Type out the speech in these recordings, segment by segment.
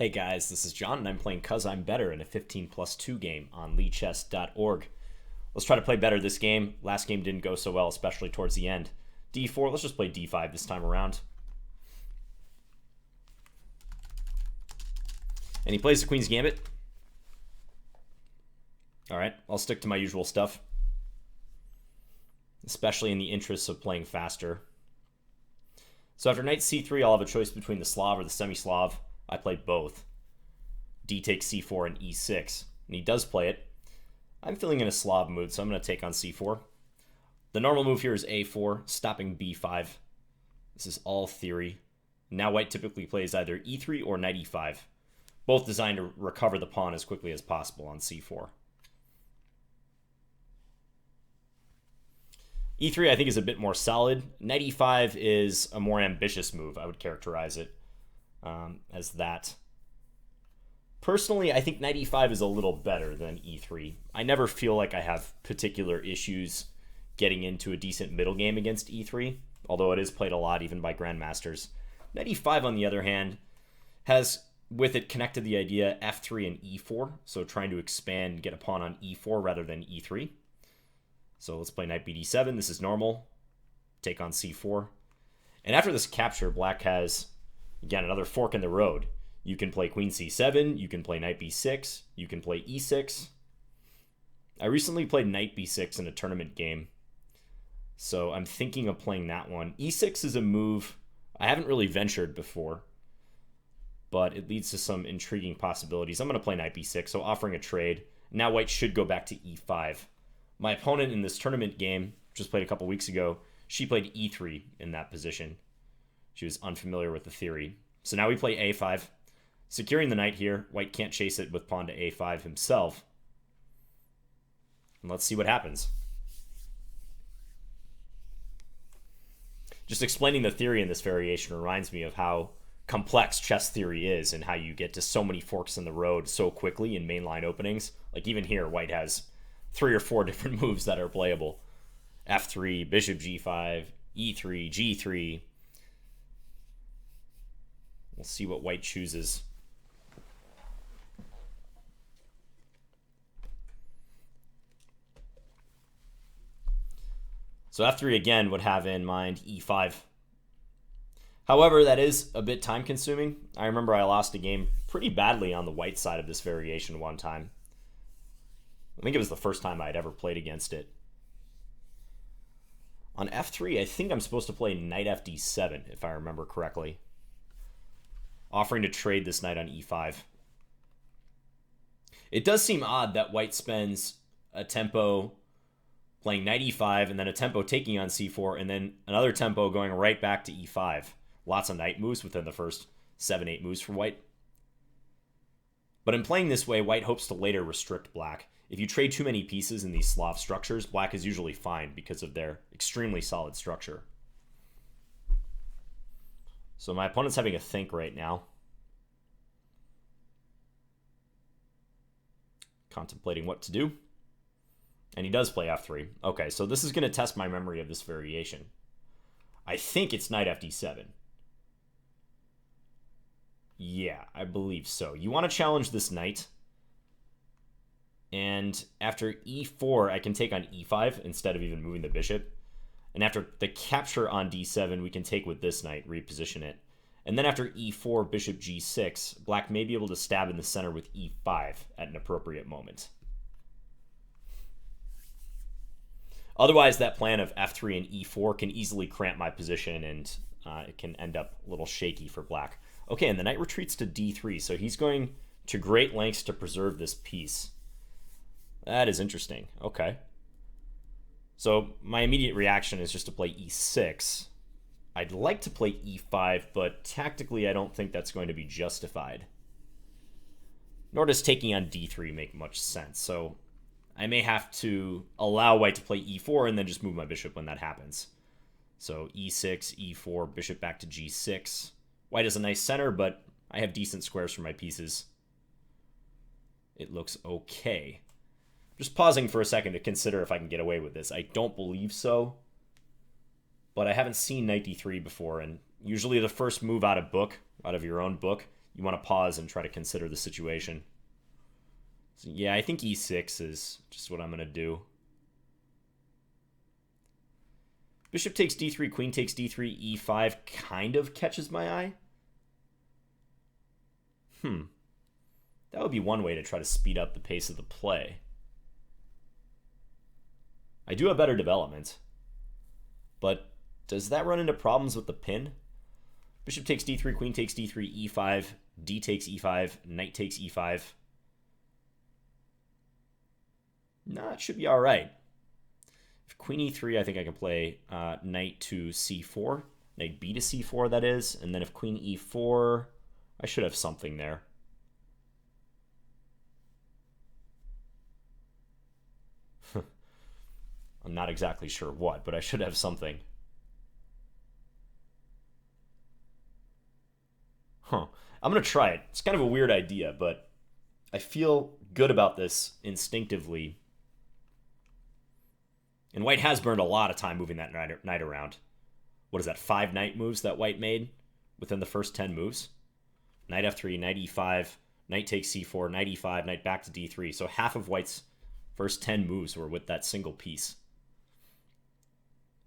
Hey guys, this is John, and I'm playing CuzImBetter in a 15+2 game on LeeChess.org. Let's try to play better this game. Last game didn't go so well, especially towards the end. D4, let's just play D5 this time around. And he plays the Queen's Gambit. Alright, I'll stick to my usual stuff, especially in the interests of playing faster. So after knight c3, I'll have a choice between the Slav or the semi-Slav. I played both. D takes c4 and e6. And he does play it. I'm feeling in a Slav mood, so I'm going to take on c4. The normal move here is a4, stopping b5. This is all theory. Now white typically plays either e3 or knight e5, both designed to recover the pawn as quickly as possible on c4. e3 I think is a bit more solid. Knight e5 is a more ambitious move. I would characterize it as that. Personally, I think knight e5 is a little better than e3. I never feel like I have particular issues getting into a decent middle game against e3, although it is played a lot even by grandmasters. Knight e5, on the other hand, has with it connected the idea f3 and e4, so trying to expand, get a pawn on e4 rather than e3. So let's play knight bd7. This is normal. Take on c4. And after this capture, black has, again, another fork in the road. You can play queen c7. You can play knight b6. You can play e6. I recently played knight b6 in a tournament game, so I'm thinking of playing that one. e6 is a move I haven't really ventured before, but it leads to some intriguing possibilities. I'm going to play knight b6, so offering a trade. Now white should go back to e5. My opponent in this tournament game, just played a couple weeks ago, she played e3 in that position. She was unfamiliar with the theory. So now we play a5. Securing the knight here. White can't chase it with pawn to a5 himself. And let's see what happens. Just explaining the theory in this variation reminds me of how complex chess theory is and how you get to so many forks in the road so quickly in mainline openings. Like even here, white has 3 or 4 different moves that are playable. f3, bishop g5, e3, g3. We'll see what white chooses. So f3 again would have in mind e5. However, that is a bit time consuming. I remember I lost a game pretty badly on the white side of this variation one time. I think it was the first time I'd ever played against it. On f3, I think I'm supposed to play knight fd7, if I remember correctly, offering to trade this knight on e5. It does seem odd that white spends a tempo playing knight e5 and then a tempo taking on c4 and then another tempo going right back to e5. Lots of knight moves within the first 7-8 moves for white. But in playing this way, white hopes to later restrict black. If you trade too many pieces in these Slav structures, black is usually fine because of their extremely solid structure. So my opponent's having a think right now. Contemplating what to do. And he does play f3. Okay, so this is going to test my memory of this variation. I think it's knight fd7. Yeah, I believe so. You want to challenge this knight. And after e4, I can take on e5 instead of even moving the bishop. And after the capture on d7, we can take with this knight, reposition it. And then after e4, bishop g6, black may be able to stab in the center with e5 at an appropriate moment. Otherwise, that plan of f3 and e4 can easily cramp my position, and it can end up a little shaky for black. Okay, and the knight retreats to d3, so he's going to great lengths to preserve this piece. That is interesting. Okay. So my immediate reaction is just to play e6. I'd like to play e5, but tactically I don't think that's going to be justified. Nor does taking on d3 make much sense, so I may have to allow white to play e4 and then just move my bishop when that happens. So e6, e4, bishop back to g6. White has a nice center, but I have decent squares for my pieces. It looks okay. Just pausing for a second to consider if I can get away with this. I don't believe so, but I haven't seen knight d3 before, and usually the first move out of your own book, you want to pause and try to consider the situation. So yeah, I think e6 is just what I'm going to do. Bishop takes d3, queen takes d3, e5 kind of catches my eye. That would be one way to try to speed up the pace of the play. I do have better development, but does that run into problems with the pin? Bishop takes d3, queen takes d3, e5, d takes e5, knight takes e5. No, it should be all right. If queen e3, I think I can play knight to c4, knight b to c4, that is. And then if queen e4, I should have something there. I'm not exactly sure what, but I should have something. I'm going to try it. It's kind of a weird idea, but I feel good about this instinctively. And white has burned a lot of time moving that knight around. What is that, 5 knight moves that white made within the first 10 moves? Knight f3, knight e5, knight takes c4, knight e5, knight back to d3. So half of white's first 10 moves were with that single piece.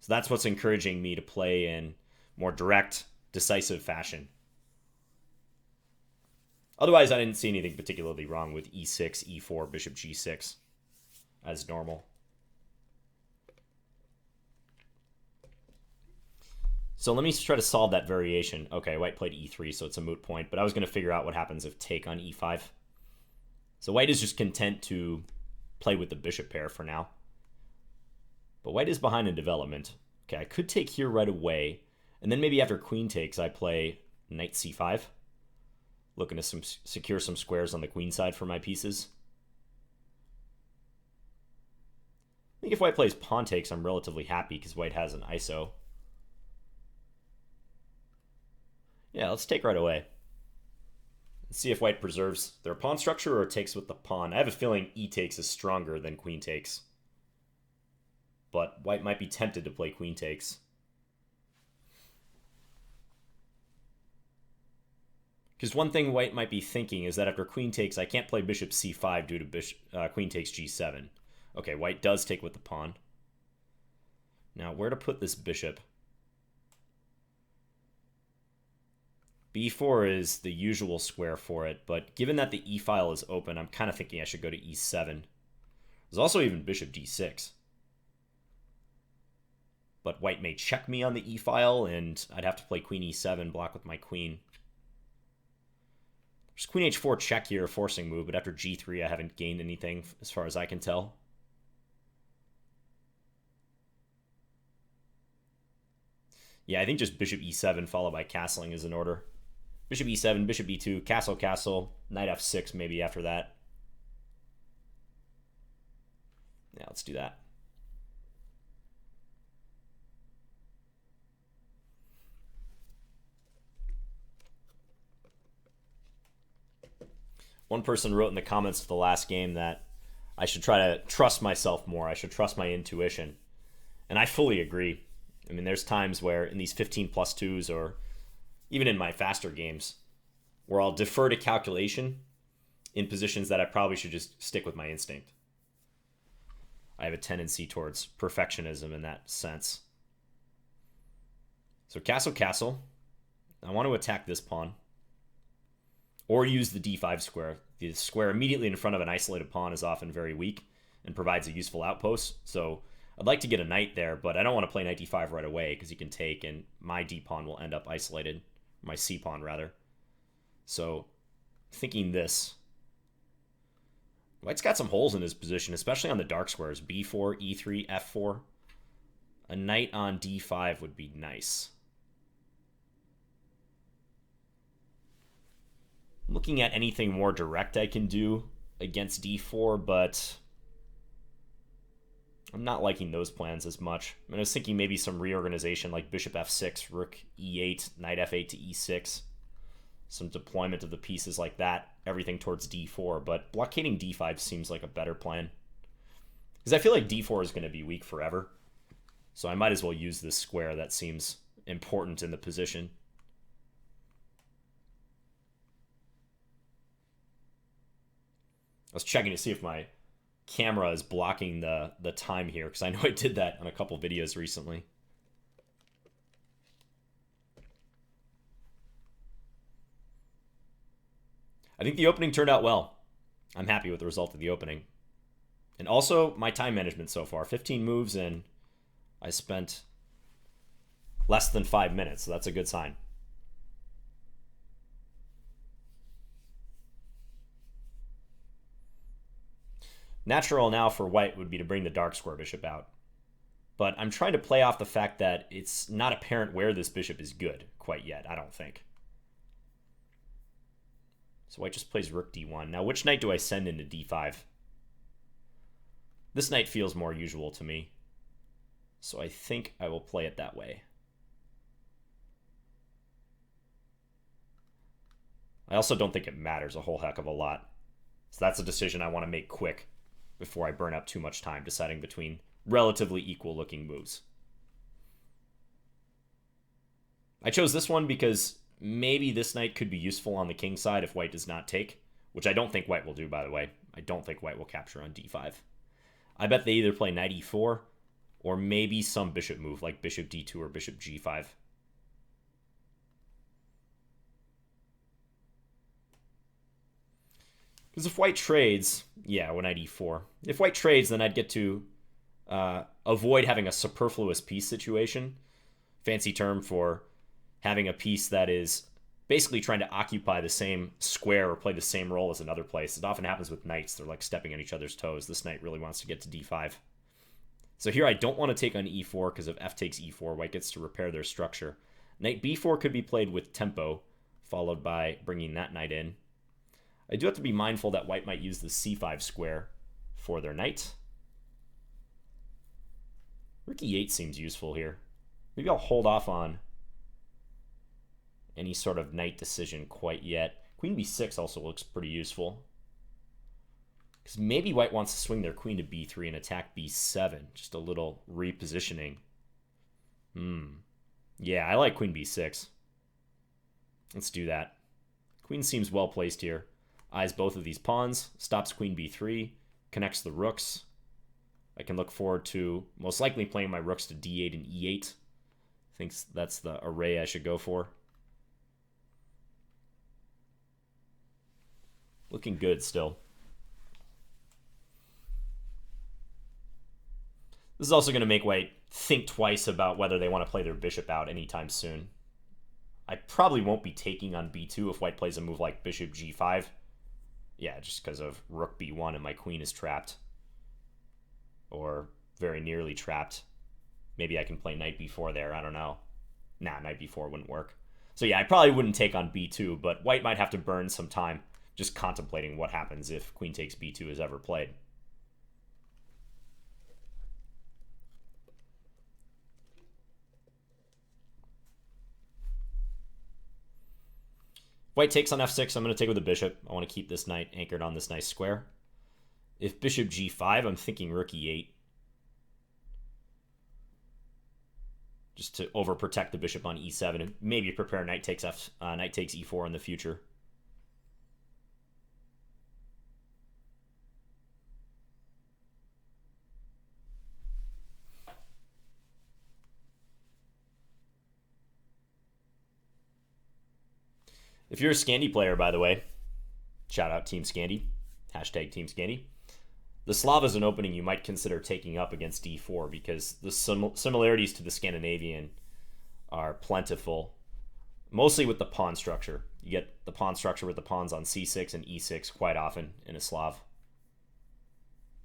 So that's what's encouraging me to play in more direct, decisive fashion. Otherwise, I didn't see anything particularly wrong with e6, e4, bishop g6 as normal. So let me try to solve that variation. Okay, white played e3, so it's a moot point, but I was going to figure out what happens if take on e5. So white is just content to play with the bishop pair for now. But white is behind in development. Okay, I could take here right away, and then maybe after queen takes, I play knight c5. Looking to secure some squares on the queen side for my pieces. I think if white plays pawn takes, I'm relatively happy because white has an ISO. Yeah, let's take right away. Let's see if white preserves their pawn structure or takes with the pawn. I have a feeling e takes is stronger than queen takes. But white might be tempted to play queen takes. Because one thing white might be thinking is that after queen takes, I can't play bishop c5 due to queen takes g7. Okay, white does take with the pawn. Now, where to put this bishop? b4 is the usual square for it, but given that the e file is open, I'm kind of thinking I should go to e7. There's also even bishop d6. But white may check me on the e file, and I'd have to play queen e7, block with my queen. There's queen h4 check here, forcing move, but after g3 I haven't gained anything as far as I can tell. Yeah, I think just bishop e7 followed by castling is in order. Bishop e7, bishop e2, castle, castle, knight f6 maybe after that. Yeah, let's do that. One person wrote in the comments to the last game that I should try to trust myself more. I should trust my intuition. And I fully agree. I mean, there's times where in these 15+2s or even in my faster games where I'll defer to calculation in positions that I probably should just stick with my instinct. I have a tendency towards perfectionism in that sense. So castle, castle. I want to attack this pawn. Or use the d5 square. The square immediately in front of an isolated pawn is often very weak and provides a useful outpost. So I'd like to get a knight there, but I don't want to play knight d5 right away because he can take and my d-pawn will end up isolated. My c-pawn, rather. So, thinking this. White's got some holes in his position, especially on the dark squares. b4, e3, f4. A knight on d5 would be nice. Looking at anything more direct I can do against d4, but I'm not liking those plans as much. I was thinking maybe some reorganization like bishop f6, rook e8, knight f8 to e6. Some deployment of the pieces like that, everything towards d4, but blockading d5 seems like a better plan. Because I feel like d4 is going to be weak forever. So I might as well use this square that seems important in the position. was checking to see if my camera is blocking the time here, because I know I did that on a couple videos recently. I think the opening turned out well. I'm happy with the result of the opening. And also, my time management so far. 15 moves, and I spent less than 5 minutes, so that's a good sign. Natural now for white would be to bring the dark square bishop out. But I'm trying to play off the fact that it's not apparent where this bishop is good quite yet, I don't think. So white just plays rook d1. Now, which knight do I send into d5? This knight feels more usual to me, so I think I will play it that way. I also don't think it matters a whole heck of a lot. So that's a decision I want to make quick before I burn up too much time deciding between relatively equal looking moves. I chose this one because maybe this knight could be useful on the king side if white does not take, which I don't think white will do, by the way. I don't think white will capture on d5. I bet they either play knight e4 or maybe some bishop move like bishop d2 or bishop g5. Because if white trades, yeah, when knight e4. If white trades, then I'd get to avoid having a superfluous piece situation. Fancy term for having a piece that is basically trying to occupy the same square or play the same role as another place. It often happens with knights. They're like stepping on each other's toes. This knight really wants to get to d5. So here I don't want to take on e4 because if f takes e4, white gets to repair their structure. Knight b4 could be played with tempo, followed by bringing that knight in. I do have to be mindful that white might use the c5 square for their knight. Rook e8 seems useful here. Maybe I'll hold off on any sort of knight decision quite yet. Queen b6 also looks pretty useful. Because maybe white wants to swing their queen to b3 and attack b7. Just a little repositioning. Yeah, I like queen b6. Let's do that. Queen seems well placed here. Eyes both of these pawns. Stops queen b3. Connects the rooks. I can look forward to most likely playing my rooks to d8 and e8. I think that's the array I should go for. Looking good still. This is also going to make white think twice about whether they want to play their bishop out anytime soon. I probably won't be taking on b2 if white plays a move like bishop g5. Yeah, just because of rook b1 and my queen is trapped. Or very nearly trapped. Maybe I can play knight b4 there, I don't know. Nah, knight b4 wouldn't work. So yeah, I probably wouldn't take on b2, but white might have to burn some time just contemplating what happens if queen takes b2 is ever played. White takes on f6, I'm going to take with the bishop. I want to keep this knight anchored on this nice square. If bishop g5, I'm thinking rook e8. Just to overprotect the bishop on e7 and maybe prepare knight takes e4 in the future. If you're a Scandi player, by the way, shout out Team Scandi, hashtag Team Scandi. The Slav is an opening you might consider taking up against d4 because the similarities to the Scandinavian are plentiful, mostly with the pawn structure. You get the pawn structure with the pawns on c6 and e6 quite often in a Slav,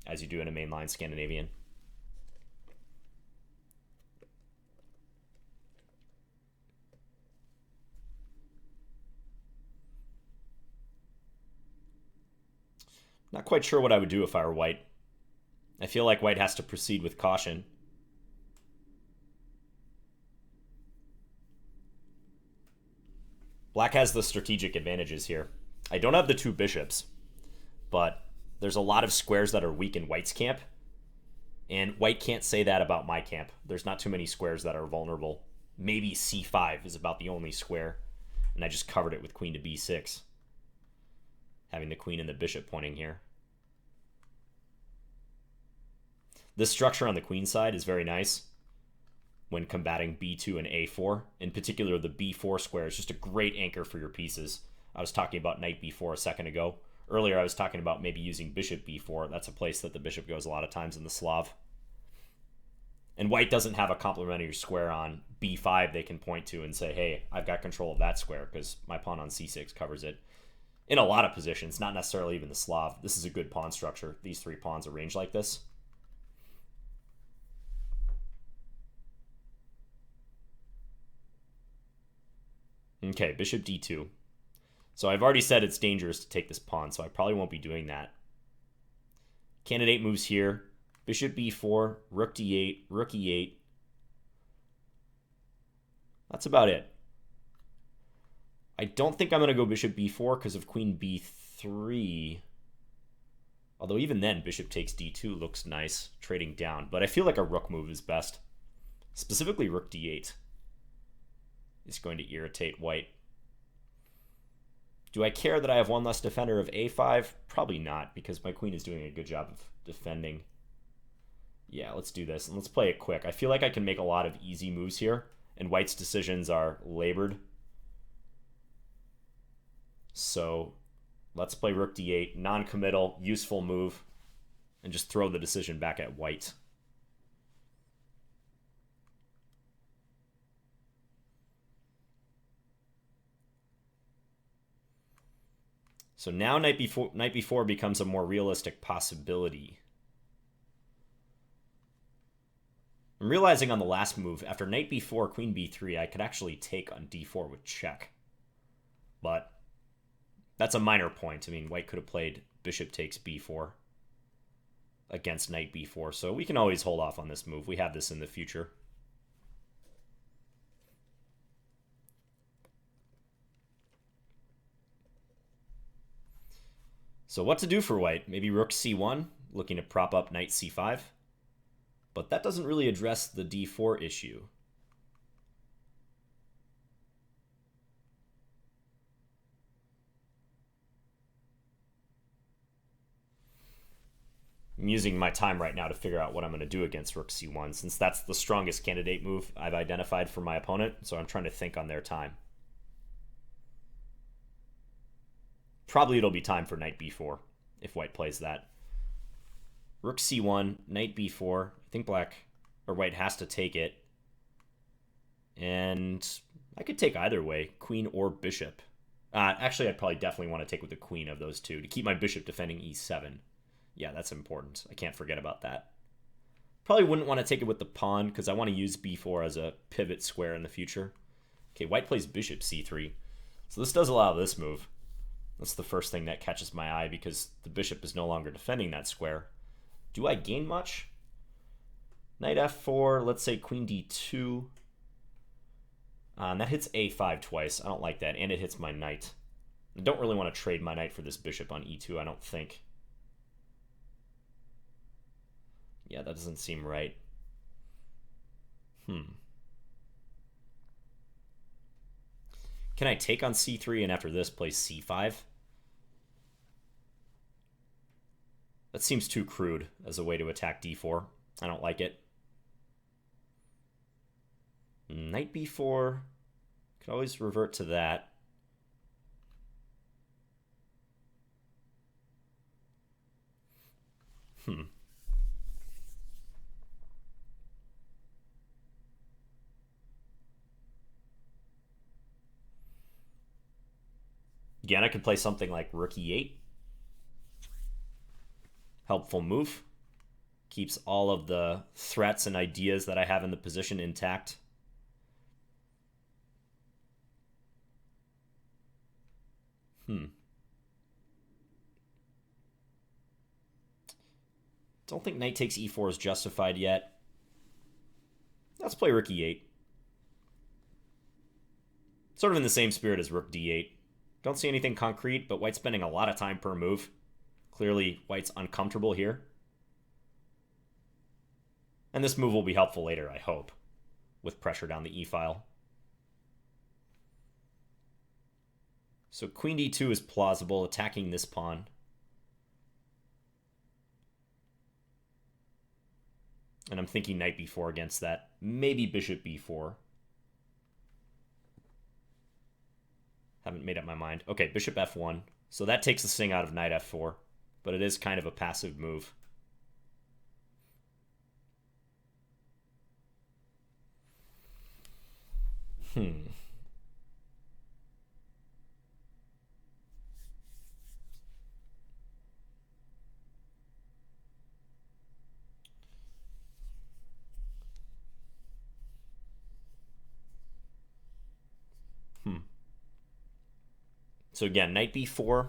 as you do in a mainline Scandinavian. Not quite sure what I would do if I were white. I feel like white has to proceed with caution. Black has the strategic advantages here. I don't have the two bishops, but there's a lot of squares that are weak in white's camp, and white can't say that about my camp. There's not too many squares that are vulnerable. Maybe c5 is about the only square, and I just covered it with queen to b6. Having the queen and the bishop pointing here. This structure on the queen side is very nice when combating b2 and a4. In particular, the b4 square is just a great anchor for your pieces. I was talking about knight b4 a second ago. Earlier, I was talking about maybe using bishop b4. That's a place that the bishop goes a lot of times in the Slav. And white doesn't have a complementary square on b5 they can point to and say, hey, I've got control of that square because my pawn on c6 covers it. In a lot of positions, not necessarily even the Slav, this is a good pawn structure. These three pawns arranged like this. Okay, bishop d2. So I've already said it's dangerous to take this pawn, so I probably won't be doing that. Candidate moves here. Bishop b4, rook d8, rook e8. That's about it. I don't think I'm going to go bishop b4 because of queen b3. Although even then, bishop takes d2 looks nice, trading down. But I feel like a rook move is best. Specifically rook d8 is going to irritate white. Do I care that I have one less defender of a5? Probably not, because my queen is doing a good job of defending. Yeah, let's do this, and let's play it quick. I feel like I can make a lot of easy moves here, and white's decisions are labored. So let's play rook d8, non-committal, useful move, and just throw the decision back at white. So now knight b4 becomes a more realistic possibility. I'm realizing on the last move, after knight b4, queen b3, I could actually take on d4 with check. But that's a minor point. I mean, white could have played bishop takes b4 against knight b4, so we can always hold off on this move. We have this in the future. So what to do for white? Maybe rook c1, looking to prop up knight c5. But that doesn't really address the d4 issue. I'm using my time right now to figure out what I'm going to do against rook c1, since that's the strongest candidate move I've identified for my opponent, so I'm trying to think on their time. Probably it'll be time for knight b4, if white plays that. Rook c1, knight b4. I think white has to take it. And I could take either way, queen or bishop. Actually, I'd probably definitely want to take with the queen of those two to keep my bishop defending e7. Yeah, that's important. I can't forget about that. Probably wouldn't want to take it with the pawn because I want to use b4 as a pivot square in the future. Okay, white plays bishop c3. So this does allow this move. That's the first thing that catches my eye because the bishop is no longer defending that square. Do I gain much? Knight f4, let's say queen d2. And that hits a5 twice. I don't like that, and it hits my knight. I don't really want to trade my knight for this bishop on e2, I don't think. Yeah, that doesn't seem right. Can I take on c3 and after this play c5? That seems too crude as a way to attack d4. I don't like it. Knight b4. Could always revert to that. Again, I could play something like rook e8. Helpful move. Keeps all of the threats and ideas that I have in the position intact. Don't think knight takes e4 is justified yet. Let's play rook e8. Sort of in the same spirit as rook d8. Don't see anything concrete, but white's spending a lot of time per move. Clearly, white's uncomfortable here. And this move will be helpful later, I hope, with pressure down the e-file. So queen d2 is plausible, attacking this pawn. And I'm thinking knight b4 against that. Maybe bishop b4. Haven't made up my mind. Okay, bishop f1. So that takes the sting out of knight f4. But it is kind of a passive move. So again, knight b4.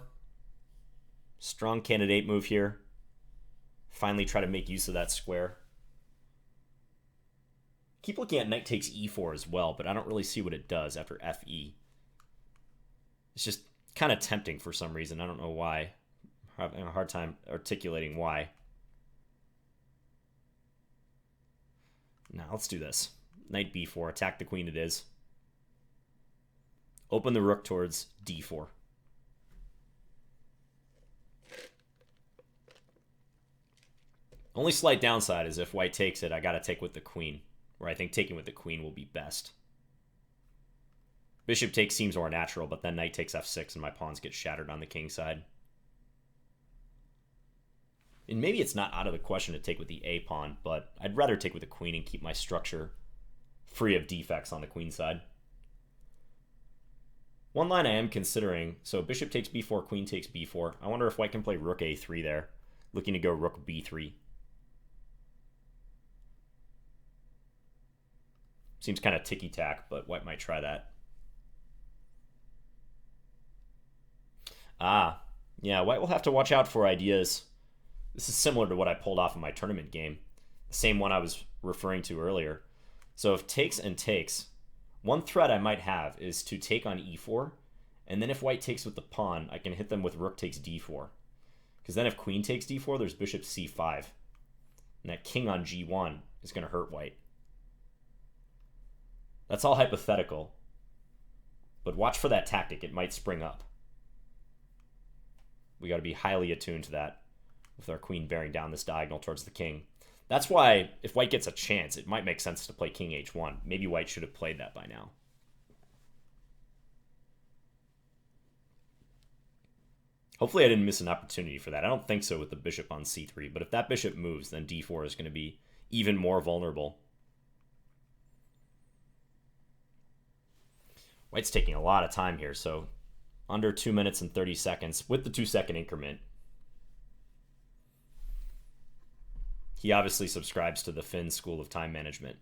Strong candidate move here. Finally try to make use of that square. Keep looking at knight takes e4 as well, but I don't really see what it does after fe. It's just kind of tempting for some reason. I don't know why. I'm having a hard time articulating why. Now let's do this. Knight b4, attack the queen it is. Open the rook towards d4. Only slight downside is if white takes it, I gotta take with the queen, where I think taking with the queen will be best. Bishop takes seems more natural, but then knight takes f6 and my pawns get shattered on the king side. And maybe it's not out of the question to take with the a pawn, but I'd rather take with the queen and keep my structure free of defects on the queen side. One line I am considering, so bishop takes b4, queen takes b4. I wonder if white can play rook a3 there, looking to go rook b3. Seems kind of ticky-tack, but white might try that. Ah, yeah, white will have to watch out for ideas. This is similar to what I pulled off in my tournament game. The same one I was referring to earlier. So if takes and takes, one threat I might have is to take on e4, and then if white takes with the pawn, I can hit them with rook takes d4. Because then if queen takes d4, there's bishop c5. And that king on g1 is going to hurt white. That's all hypothetical. But watch for that tactic. It might spring up. We got to be highly attuned to that with our queen bearing down this diagonal towards the king. That's why if white gets a chance, it might make sense to play king h1. Maybe white should have played that by now. Hopefully I didn't miss an opportunity for that. I don't think so with the bishop on c3, but if that bishop moves, then d4 is going to be even more vulnerable. White's taking a lot of time here, so under 2 minutes and 30 seconds with the 2-second increment. He obviously subscribes to the Finn School of Time Management.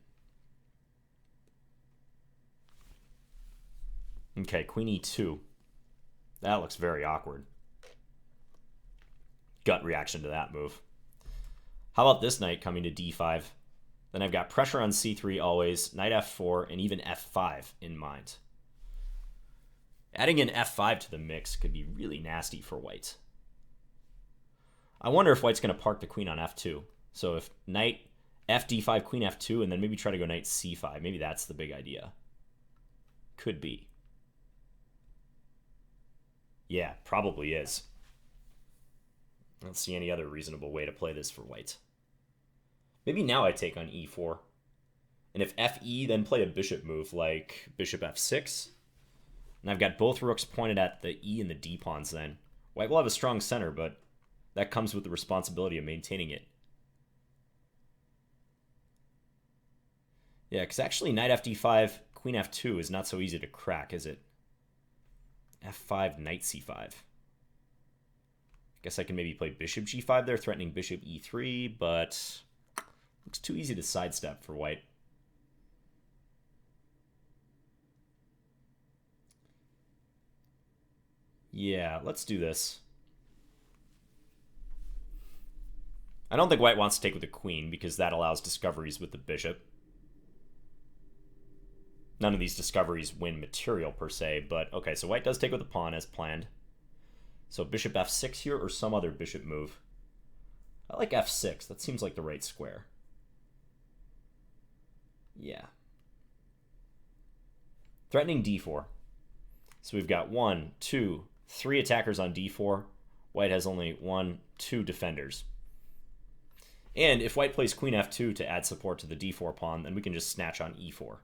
Okay, queen e2. That looks very awkward. Gut reaction to that move. How about this knight coming to d5? Then I've got pressure on c3 always, knight f4, and even f5 in mind. Adding an f5 to the mix could be really nasty for white. I wonder if white's going to park the queen on f2. So if knight f d5, queen f2, and then maybe try to go knight c5. Maybe that's the big idea. Could be. Yeah, probably is. I don't see any other reasonable way to play this for white. Maybe now I take on e4. And if fe, then play a bishop move like bishop f6. And I've got both rooks pointed at the e and the d pawns then. White will have a strong center, but that comes with the responsibility of maintaining it. Yeah, because actually knight f d5, queen f2 is not so easy to crack, is it? f5, knight c5. Guess I can maybe play bishop g5 there, threatening bishop e3, but looks too easy to sidestep for white. Yeah, let's do this. I don't think white wants to take with the queen because that allows discoveries with the bishop. None of these discoveries win material per se, but okay, so white does take with the pawn as planned. So bishop f6 here or some other bishop move. I like f6. That seems like the right square. Yeah. Threatening d4. So we've got 1, 2, 3 attackers on d4. White has only 1, 2 defenders. And if white plays queen f2 to add support to the d4 pawn, then we can just snatch on e4.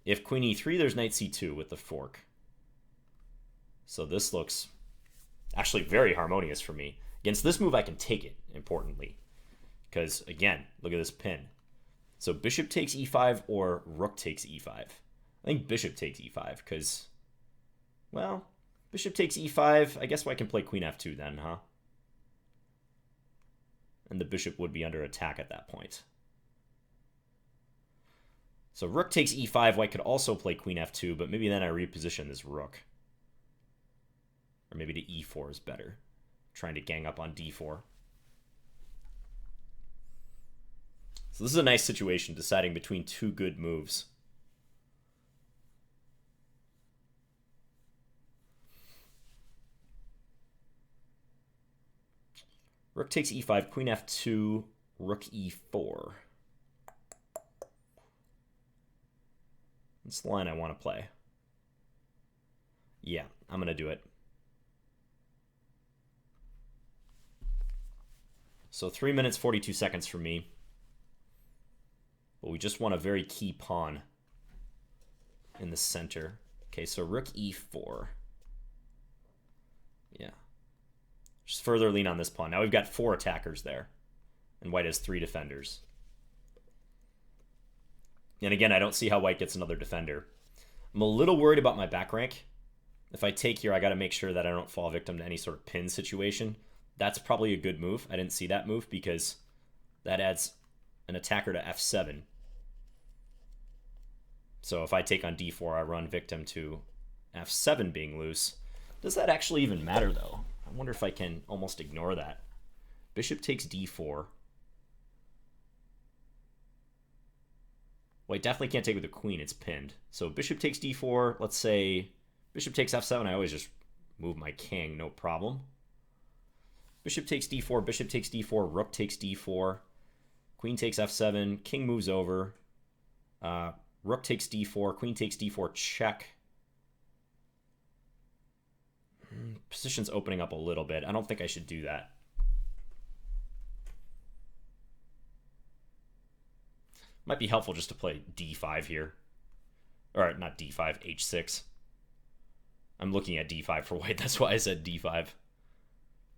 If queen e3, there's knight c2 with the fork. So this looks actually very harmonious for me. Against this move, I can take it, importantly. Because, again, look at this pin. So bishop takes e5 or rook takes e5. I think bishop takes e5 because, well, bishop takes e5. I guess I can play queen f2 then, huh? And the bishop would be under attack at that point. So rook takes e5. White could also play queen f2, but maybe then I reposition this rook. Or maybe to e4 is better. Trying to gang up on d4. So this is a nice situation, deciding between two good moves. Rook takes e5, queen f2, rook e4. That's the line I want to play. Yeah, I'm going to do it. So 3 minutes, 42 seconds for me. But we just want a very key pawn in the center. Okay, so rook e4. Yeah. Just further lean on this pawn. Now we've got 4 attackers there. And white has 3 defenders. And again, I don't see how white gets another defender. I'm a little worried about my back rank. If I take here, I got to make sure that I don't fall victim to any sort of pin situation. That's probably a good move. I didn't see that move because that adds an attacker to f7. So if I take on d4, I run victim to f7 being loose. Does that actually even matter, though? I wonder if I can almost ignore that. Bishop takes d4. White definitely can't take with the queen. It's pinned. So bishop takes d4. Let's say bishop takes f7. I always just move my king. No problem. Bishop takes d4. Bishop takes d4. Rook takes d4. Queen takes f7. King moves over. Rook takes d4. Queen takes d4. Check. Position's opening up a little bit. I don't think I should do that. Might be helpful just to play d5 here. Or not d5, h6. I'm looking at d5 for white. That's why I said d5.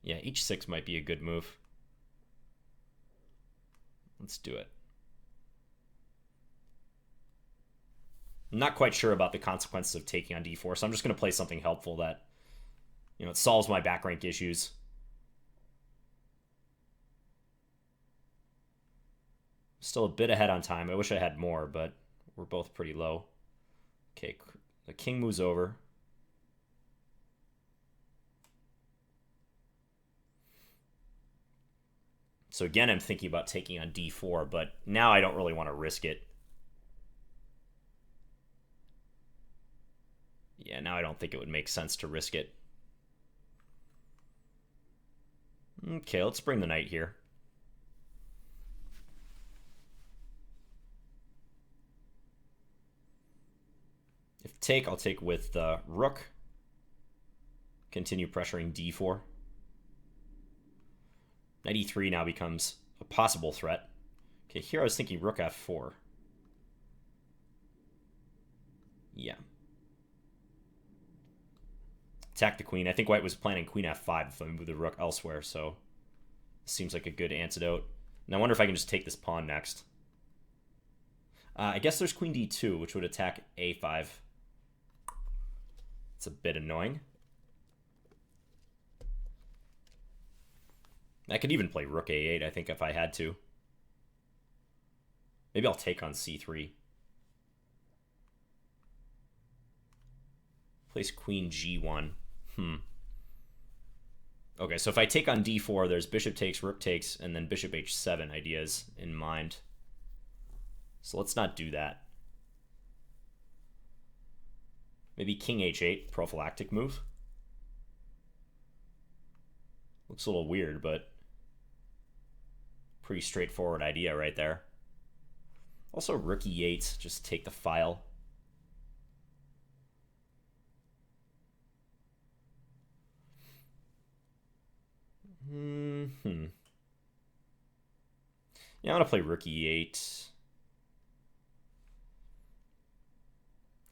Yeah, h6 might be a good move. Let's do it. I'm not quite sure about the consequences of taking on d4, so I'm just going to play something helpful that, you know, it solves my back rank issues. Still a bit ahead on time. I wish I had more, but we're both pretty low. Okay, the king moves over. So again, I'm thinking about taking on d4, but now I don't really want to risk it. Yeah, now I don't think it would make sense to risk it. Okay, let's bring the knight here. If take, I'll take with the rook. Continue pressuring d4. Knight e3 now becomes a possible threat. Okay, here I was thinking rook f4. Yeah. Attack the queen. I think white was planning queen f5 if I move the rook elsewhere, so seems like a good antidote. And I wonder if I can just take this pawn next. I guess there's queen d2, which would attack a5. It's a bit annoying. I could even play rook a8, I think, if I had to. Maybe I'll take on c3. Place queen g1. Okay, so if I take on d4, there's bishop takes, rook takes, and then bishop h7 ideas in mind. So let's not do that. Maybe king h8, prophylactic move. Looks a little weird, but pretty straightforward idea right there. Also, rook e8, just take the file. Yeah, I'm going to play rook e8.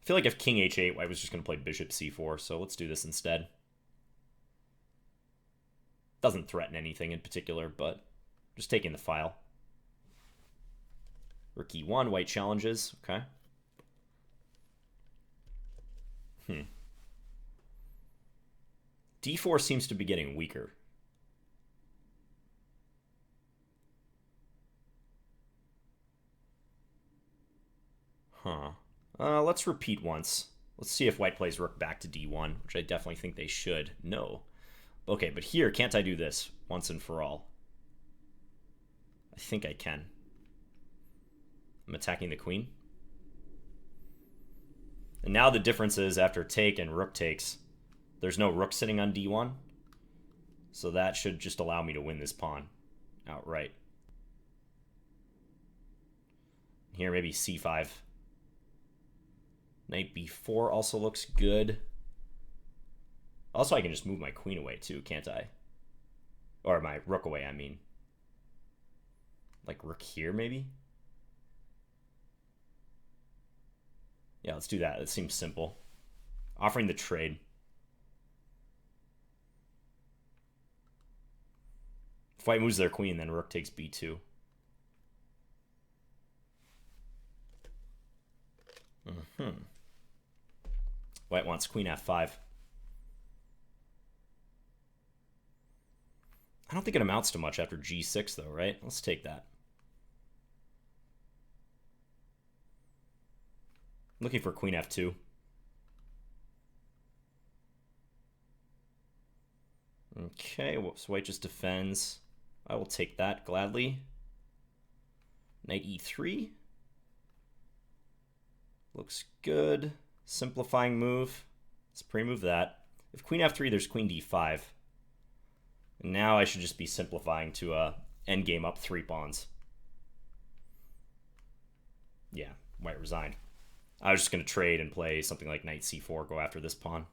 I feel like if king h8, white was just going to play bishop c4, so let's do this instead. Doesn't threaten anything in particular, but just taking the file. Rook e1, white challenges. Okay. d4 seems to be getting weaker. Let's repeat once. Let's see if white plays rook back to d1, which I definitely think they should. No. Okay, but here, can't I do this once and for all? I think I can. I'm attacking the queen. And now the difference is after take and rook takes, there's no rook sitting on d1. So that should just allow me to win this pawn outright. Here, maybe c5. Knight b4 also looks good. Also, I can just move my queen away too, can't I? Or my rook away, I mean. Like rook here, maybe? Yeah, let's do that. It seems simple. Offering the trade. If white moves their queen, then rook takes b2. White wants queen f5. I don't think it amounts to much after g6, though, right? Let's take that. Looking for queen f2. Okay, whoops, white just defends. I will take that gladly. Knight e3. Looks good. Simplifying move. Let's pre-move that. If queen f3, there's queen d5. And now I should just be simplifying to endgame up 3 pawns. Yeah, white resigned. I was just going to trade and play something like knight c4, go after this pawn.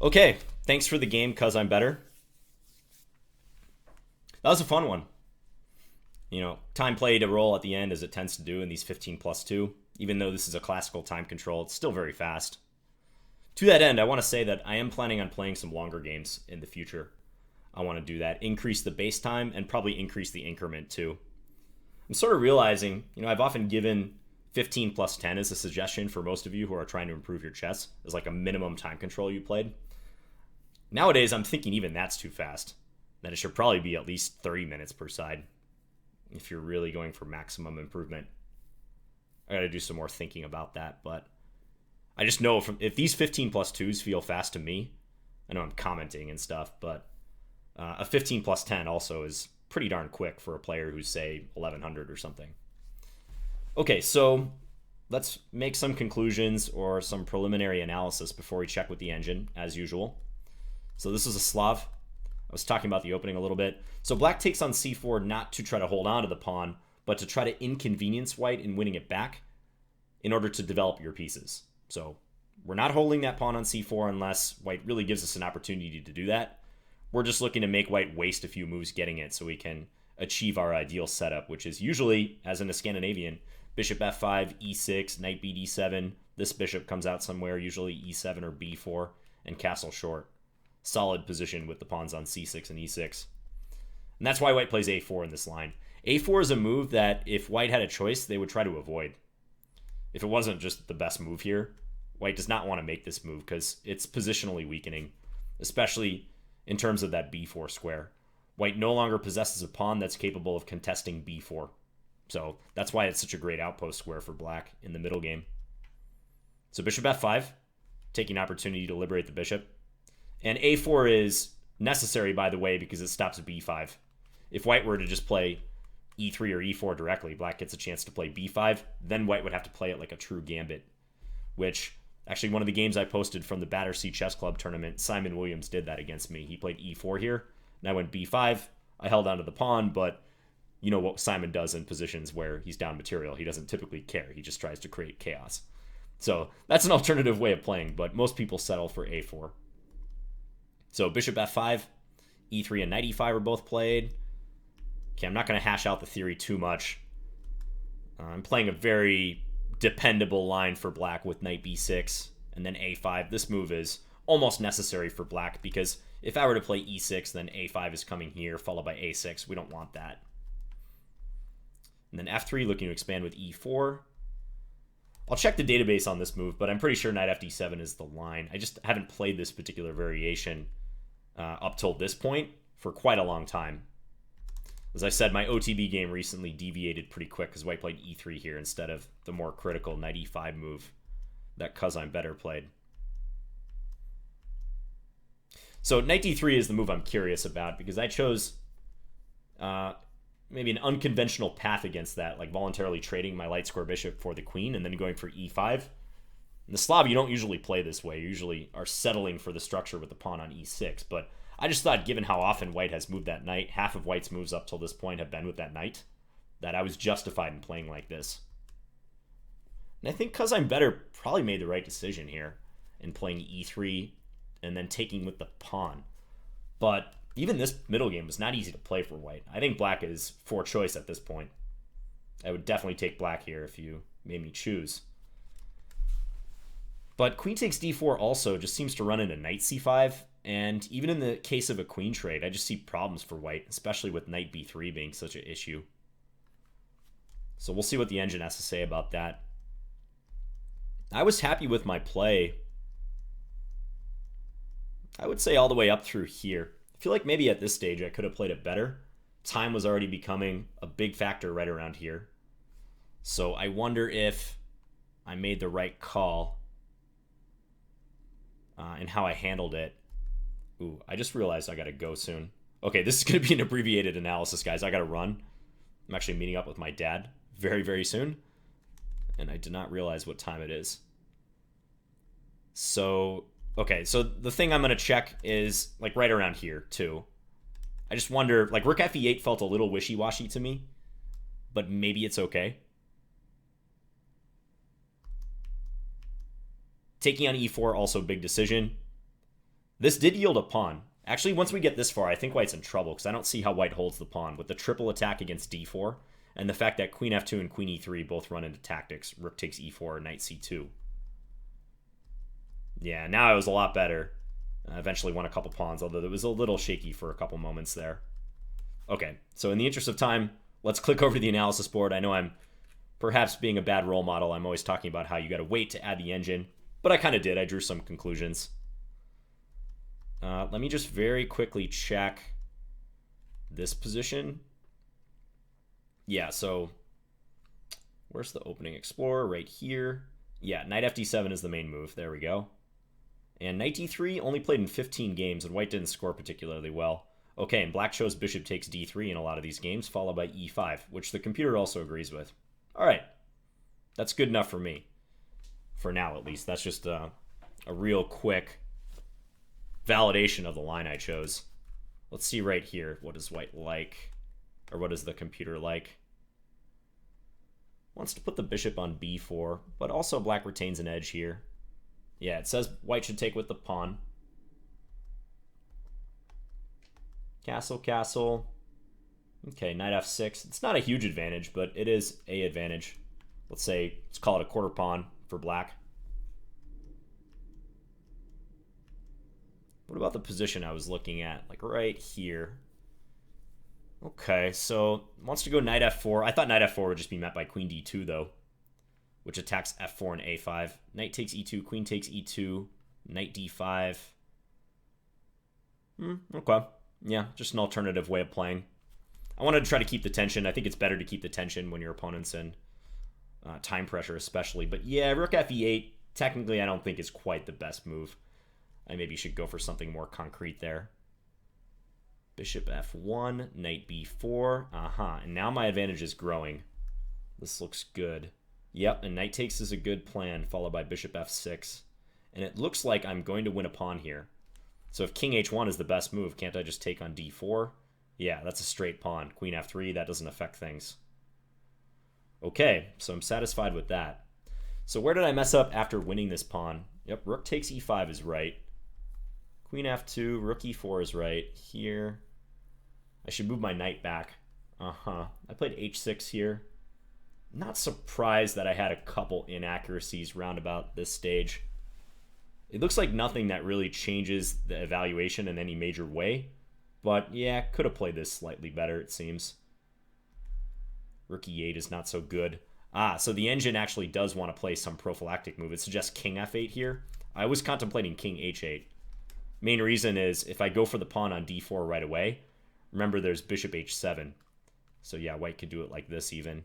Okay, thanks for the game, CuzImBetter. That was a fun one. You know, time played a role at the end, as it tends to do in these 15+2. Even though this is a classical time control, it's still very fast. To that end, I want to say that I am planning on playing some longer games in the future. I want to do that. Increase the base time and probably increase the increment too. I'm sort of realizing, you know, I've often given 15+10 as a suggestion for most of you who are trying to improve your chess as like a minimum time control you played. Nowadays, I'm thinking even that's too fast. That it should probably be at least 30 minutes per side if you're really going for maximum improvement. I got to do some more thinking about that, but I just know if these 15+2s feel fast to me, I know I'm commenting and stuff, but a 15+10 also is pretty darn quick for a player who's, say, 1100 or something. Okay, so let's make some conclusions or some preliminary analysis before we check with the engine, as usual. So this is a Slav. I was talking about the opening a little bit. So black takes on c4 not to try to hold on to the pawn, but to try to inconvenience white in winning it back in order to develop your pieces. So we're not holding that pawn on c4 unless white really gives us an opportunity to do that. We're just looking to make white waste a few moves getting it so we can achieve our ideal setup, which is usually, as in a Scandinavian, bishop f5, e6, knight bd7. This bishop comes out somewhere, usually e7 or b4, and castle short. Solid position with the pawns on c6 and e6. And that's why white plays a4 in this line. a4 is a move that if white had a choice, they would try to avoid. If it wasn't just the best move here, white does not want to make this move because it's positionally weakening, especially in terms of that b4 square. White no longer possesses a pawn that's capable of contesting b4. So that's why it's such a great outpost square for black in the middle game. So bishop f5, taking opportunity to liberate the bishop. And a4 is necessary, by the way, because it stops b5. If white were to just play e3 or e4 directly, black gets a chance to play b5. Then white would have to play it like a true gambit, which actually one of the games I posted from the Battersea Chess Club tournament, Simon Williams did that against me. He played e4 here, and I went b5. I held onto the pawn, but you know what Simon does in positions where he's down material. He doesn't typically care. He just tries to create chaos. So that's an alternative way of playing, but most people settle for a4. So bishop f5, e3 and knight e5 are both played. Okay, I'm not going to hash out the theory too much. I'm playing a very dependable line for black with knight b6 and then a5. This move is almost necessary for black because if I were to play e6, then a5 is coming here, followed by a6. We don't want that. And then f3, looking to expand with e4. I'll check the database on this move, but I'm pretty sure knight fd7 is the line. I just haven't played this particular variation up till this point for quite a long time. As I said, my OTB game recently deviated pretty quick because white played e3 here instead of the more critical knight e5 move that CuzImBetter played. So knight d3 is the move I'm curious about because I chose maybe an unconventional path against that, like voluntarily trading my light square bishop for the queen and then going for e5. In the Slav, you don't usually play this way. You usually are settling for the structure with the pawn on e6, but I just thought, given how often white has moved that knight, half of white's moves up till this point have been with that knight, that I was justified in playing like this. And I think CuzImBetter probably made the right decision here in playing e3 and then taking with the pawn. But even this middle game was not easy to play for white. I think black is for choice at this point. I would definitely take black here if you made me choose. But queen takes d4 also just seems to run into knight c5. And even in the case of a queen trade, I just see problems for white, especially with knight b3 being such an issue. So we'll see what the engine has to say about that. I was happy with my play. I would say all the way up through here. I feel like maybe at this stage I could have played it better. Time was already becoming a big factor right around here. So I wonder if I made the right call and how I handled it. Ooh, I just realized I gotta go soon. Okay, this is gonna be an abbreviated analysis, guys. I gotta run. I'm actually meeting up with my dad very, very soon. And I did not realize what time it is. So, okay, so the thing I'm gonna check is like right around here too. I just wonder, like rook fe8 felt a little wishy-washy to me, but maybe it's okay. Taking on e4, also a big decision. This did yield a pawn. Actually, once we get this far, I think white's in trouble because I don't see how white holds the pawn with the triple attack against d4 and the fact that queen f2 and queen e3 both run into tactics. Rook takes e4, knight c2. Yeah, now it was a lot better. Eventually won a couple pawns, although it was a little shaky for a couple moments there. Okay, so in the interest of time, let's click over to the analysis board. I know I'm perhaps being a bad role model. I'm always talking about how you got to wait to add the engine, but I kind of did. I drew some conclusions. Let me just very quickly check this position. Yeah, so where's the opening explorer? Right here. Yeah, knight fd7 is the main move. There we go. And knight d3 only played in 15 games, and white didn't score particularly well. Okay, and black chose bishop takes d3 in a lot of these games, followed by e5, which the computer also agrees with. All right, that's good enough for me. For now, at least. That's just a real quick validation of the line I chose. Let's see right here. What does white like? Or what does the computer like? Wants to put the bishop on b4, but also black retains an edge here. Yeah, it says white should take with the pawn. Castle, castle. Okay, knight f6. It's not a huge advantage, but it is a advantage. Let's call it a quarter pawn for black. What about the position I was looking at? Like right here. Okay, so wants to go knight f4. I thought knight f4 would just be met by queen d2, though, which attacks f4 and a5. Knight takes e2, queen takes e2, knight d5. Okay. Yeah, just an alternative way of playing. I wanted to try to keep the tension. I think it's better to keep the tension when your opponent's in time pressure, especially. But yeah, rook fe8, technically I don't think is quite the best move. I maybe should go for something more concrete there. Bishop f1, knight b4. And now my advantage is growing. This looks good. Yep, and knight takes is a good plan, followed by bishop f6. And it looks like I'm going to win a pawn here. So if king h1 is the best move, can't I just take on d4? Yeah, that's a straight pawn. Queen f3, that doesn't affect things. Okay, so I'm satisfied with that. So where did I mess up after winning this pawn? Yep, rook takes e5 is right. Queen f2, rook e4 is right. Here, I should move my knight back. I played h6 here. Not surprised that I had a couple inaccuracies round about this stage. It looks like nothing that really changes the evaluation in any major way. But yeah, could have played this slightly better, it seems. Rook e8 is not so good. So the engine actually does want to play some prophylactic move. It suggests king f8 here. I was contemplating king h8. Main reason is if I go for the pawn on d4 right away, remember there's bishop h7. So yeah, white could do it like this even.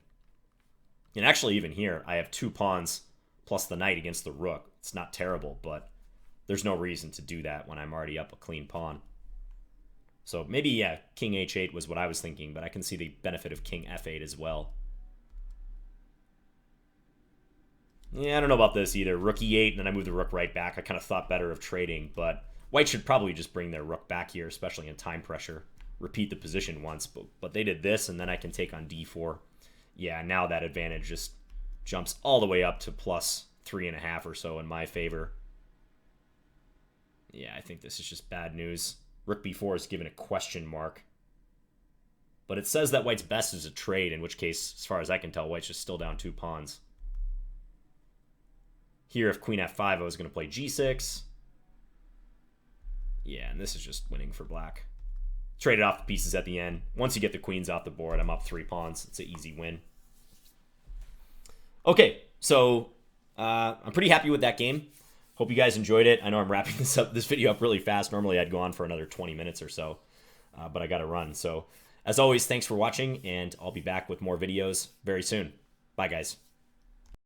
And actually even here, I have 2 pawns plus the knight against the rook. It's not terrible, but there's no reason to do that when I'm already up a clean pawn. So maybe, yeah, king h8 was what I was thinking, but I can see the benefit of king f8 as well. Yeah, I don't know about this either. Rook e8, and then I move the rook right back. I kind of thought better of trading, but white should probably just bring their rook back here, especially in time pressure. Repeat the position once, but they did this, and then I can take on d4. Yeah, now that advantage just jumps all the way up to plus 3.5 or so in my favor. Yeah, I think this is just bad news. Rook b4 is given a question mark. But it says that white's best is a trade, in which case, as far as I can tell, white's just still down 2 pawns. Here, if queen f5, I was going to play g6. Yeah, and this is just winning for black. Traded off the pieces at the end. Once you get the queens off the board, I'm up 3 pawns. It's an easy win. Okay, so I'm pretty happy with that game. Hope you guys enjoyed it. I know I'm wrapping this video up really fast. Normally I'd go on for another 20 minutes or so, but I got to run. So as always, thanks for watching, and I'll be back with more videos very soon. Bye, guys.